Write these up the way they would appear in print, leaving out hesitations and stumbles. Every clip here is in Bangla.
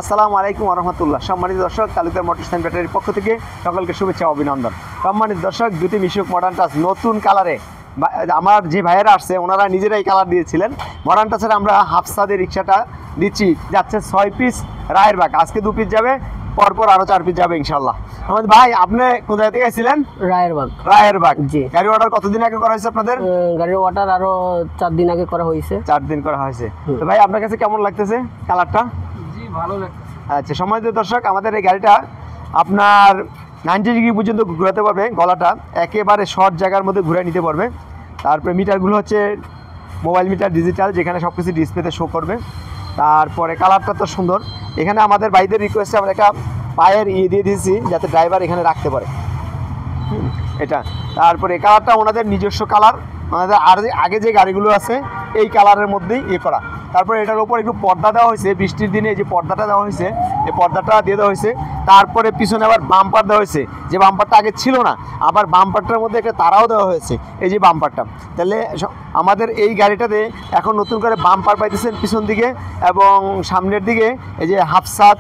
আসসালামু আলাইকুম ওয়া রাহমাতুল্লাহ। সম্মানিত দর্শক, তালুকদার মোটরসাইকেল ব্যাটারির পক্ষ থেকে সকলকে শুভেচ্ছা অভিনন্দন। সম্মানিত দর্শক, দুটি মিশুক মডার্ন টাচ নতুন কালারে আমার যে ভাইয়েরা আসছে ওনারা নিজেরাই কালার দিয়েছিলেন। মডার্ন টাচের আমরা হাফসাদের রিক্সাটা দিচ্ছি, যাচ্ছে 6 পিস রায়েরবাগ, আজকে 2 পিস যাবে, পরপর আরো 4 পিস যাবে ইনশাল্লাহ। আমাদের ভাই, আপনি কোন জায়গা থেকে গেছিলেন? রায়েরবাগ। জি। গাড়ি অর্ডার কতদিন আগে করা হয়েছে আপনাদের? গাড়ির অর্ডার আরো 4 দিন আগে করা হয়েছে। 4 দিন করা হয়েছে। তো ভাই, আপনার কাছে কেমন লাগতেছে কালারটা? জি, ভালো লাগতেছে। আচ্ছা, সম্মানিত দর্শক, আমাদের এই গাড়িটা আপনার 90 ডিগ্রি পর্যন্ত ঘোরাতে পারবে, গলাটা একেবারে শর্ট জায়গার মধ্যে ঘুরে নিতে পারবে। তারপরে মিটারগুলো হচ্ছে মোবাইল মিটার ডিজিটাল, যেখানে সব কিছু ডিসপ্লেতে শো করবে। তারপরে কালারটা তো সুন্দর। এখানে আমাদের ভাইদের রিকোয়েস্টে আমরা একটা পায়ের দিয়ে দিয়েছি যাতে ড্রাইভার এখানে রাখতে পারে, এটা। তারপরে এই কালারটা ওনাদের নিজস্ব কালার, ওনাদের আর আগে যে গাড়িগুলো আছে এই কালারের মধ্যেই করা। তারপরে এটার উপর একটু পর্দা দেওয়া হয়েছে, বৃষ্টির দিনে যে পর্দাটা দেওয়া হয়েছে এই পর্দাটা দিয়ে দেওয়া হয়েছে। তারপরে পিছনে আবার বাম্পার দেওয়া হয়েছে, যে বাম্পারটা আগে ছিল না, আবার বাম্পারটার মধ্যে একটা তারাও দেওয়া হয়েছে, এই যে বাম্পারটা। তাহলে আমাদের এই গাড়িটাতে এখন নতুন করে বাম্পার পাইতেছেন পিছন দিকে এবং সামনের দিকে এই যে হাফসাত,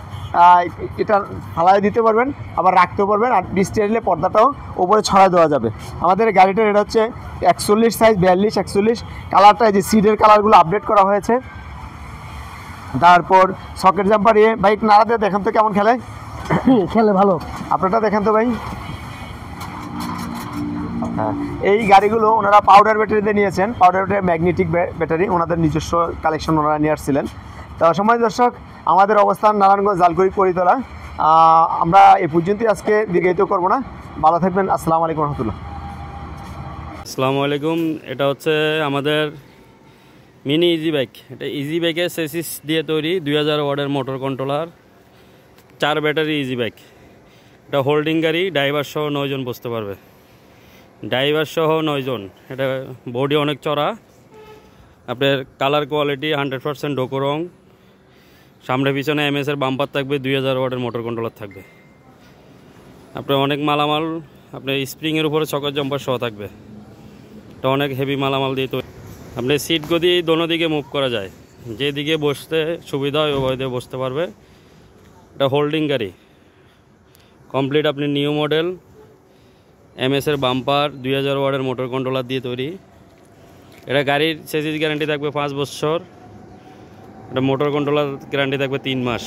এটা ফালাই দিতে পারবেন, আবার রাখতেও পারবেন। আর বৃষ্টি আসলে পর্দাটাও উপরে ছড়াই দেওয়া যাবে। আমাদের গাড়িটার এটা হচ্ছে 41 সাইজ, 42, 41 কালারটা, এই যে সিডের কালারগুলো আপডেট করা হয়েছে। তারপর সকেট জাম্পার বাইক নাড়া দিয়ে দেখেন তো কেমন খেলে। খেলে ভালো। আপনারটা দেখেন তো ভাই। হ্যাঁ, এই গাড়িগুলো ওনারা পাউডার ব্যাটারিতে নিয়েছেন, পাউডার ব্যাটারি ম্যাগনেটিক ব্যাটারি, ওনাদের নিজস্ব কালেকশন ওনারা নিয়ে আসছিলেন। তো সময় দর্শক, আমাদের অবস্থান নারায়ণগঞ্জ জালকুড়ি করিতলা। আমরা এ পর্যন্তই আজকে দীর্ঘায়িত করবো না। ভালো থাকবেন। আসসালামু আলাইকুম রহমতুল্লাহ। আসসালামু আলাইকুম। এটা হচ্ছে আমাদের মিনি ইজি বাইক। এটা ইজি বাইকের সেসিস দিয়ে তৈরি, 2000 ওয়াটের motor controller, 4 battery easy bike. এটা হোল্ডিং গাড়ি, ড্রাইভার সহ 9 জন বসতে পারবে, ড্রাইভার সহ 9 জন। এটা বডি অনেক চড়া, আপনার কালার কোয়ালিটি 100% ডোকো রং, সামনে পিছনে এমএসের বাম্পার থাকবে, 2000 ওয়াটের মোটর কন্ট্রোলার থাকবে। আপনার অনেক মালামাল, আপনার স্প্রিংয়ের উপরে চকের জাম্পার সহ থাকবে। এটা অনেক হেভি মালামাল দিয়ে তৈরি। আপনার সিট গদি দোনো দিকে মুভ করা যায়, যেদিকে বসতে সুবিধা হয় ওই দিয়ে বসতে পারবে। এটা হোল্ডিং গাড়ি কমপ্লিট, আপনি নিউ মডেল, এমএসের বাম্পার, 2000 ওয়াটের মোটর কন্ট্রোলার দিয়ে তৈরি। এটা গাড়ির চেসিস গ্যারান্টি থাকবে 5 বছর, এটা মোটর কন্ট্রোলার গ্যারান্টি থাকবে 3 মাস।